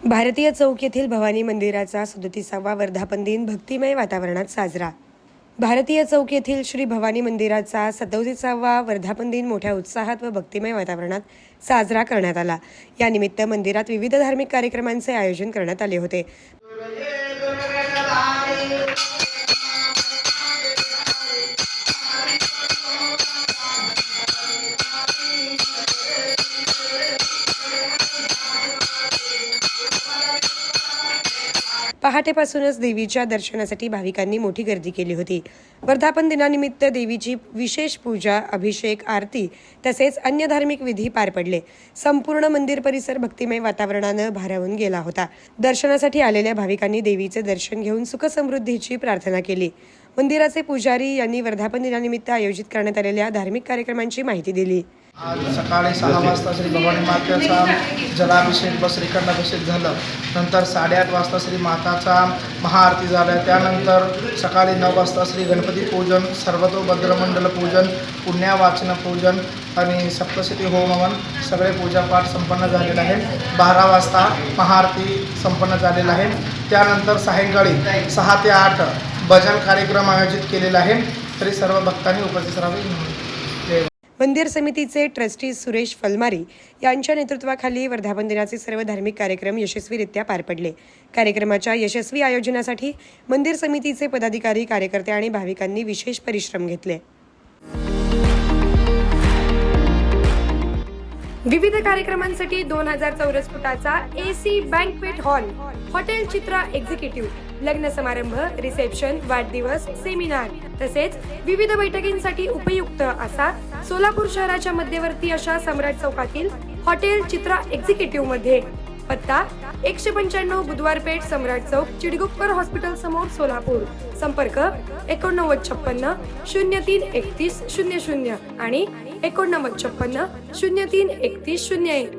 भारतीय चौक येथील भवानी मंदिराचा 37वा वर्धापन दिन भक्तिमय वातावरणात साजरा। भारतीय चौक येथील श्री भवानी मंदिराचा 37वा वर्धापन दिन मोठ्या उत्साहात व भक्तिमय वातावरणात साजरा करण्यात आला। या निमित्त मंदिरात विविध धार्मिक कार्यक्रमांचे आयोजन करण्यात आले होते। पहाटेपासूनच देवीच्या दर्शनासाठी भाविकांनी मोठी गर्दी केली होती। वर्धापन दिनानिमित्त देवीची विशेष पूजा, अभिषेक, आरती तसेच अन्य धार्मिक विधी पार पडले। संपूर्ण मंदिर परिसर भक्तिमय वातावरणाने भारावून गेला होता। दर्शनासाठी आलेल्या भाविकांनी देवीचे दर्शन घेऊन सुख समृद्धीची प्रार्थना केली। मंदिराचे पुजारी यांनी वर्धापन दिनानिमित्त आयोजित करण्यात आलेल्या धार्मिक कार्यक्रमांची माहिती दिली। आज सकाळी 6 वाजता श्री भवानी मातेचा जलाभिषेक व श्रीखंडाभिषेक झालं। नंतर 8:30 वाजता श्री माताचा महाआरती झाला। त्यानंतर सकाळी 9 वाजता श्री गणपती पूजन, सर्वतोभद्रमंडल पूजन, पुण्यवाचन पूजन आणि सप्तशती होम हवन सगळे पूजापाठ संपन्न झालेले आहे। 12 वाजता महाआरती संपन्न झालेला आहे। त्यानंतर सायंकाळी 6 ते 8 भजन कार्यक्रम आयोजित केलेला आहे। तरी सर्व भक्तांनी उपस्थित राहावे। मंदिर समितीचे ट्रस्टी सुरेश फलमारी यांच्या नेतृत्वाखाली वर्धापन दिनाचे सर्व धार्मिक कार्यक्रम यशस्वीरित्या पार पडले। कार्यक्रमाच्या यशस्वी आयोजनासाठी मंदिर समितीचे पदाधिकारी, कार्यकर्ते आणि भाविकांनी विशेष परिश्रम घेतले। विविध कार्यक्रमांसाठी 2000 चौरस फुटाचा AC बँक्वेट हॉल, हॉटेल चित्रा एक्झिक्युटिव्ह, लग्न समारंभ, रिसेप्शन, वाढदिवस, सेमिनार तसेच विविध बैठकींसाठी उपयुक्त असा सोलापूर शहराच्या मध्यवर्ती अशा सम्राट चौकातील हॉटेल चित्रा एक्झिक्युटिव्ह मध्ये पत्ता 195 बुधवार पेठ, सम्राट चौक, चिडगुप्कर हॉस्पिटल समोर, सोलापूर। संपर्क 8956 03 31 00 आणि 8956 03 31 01।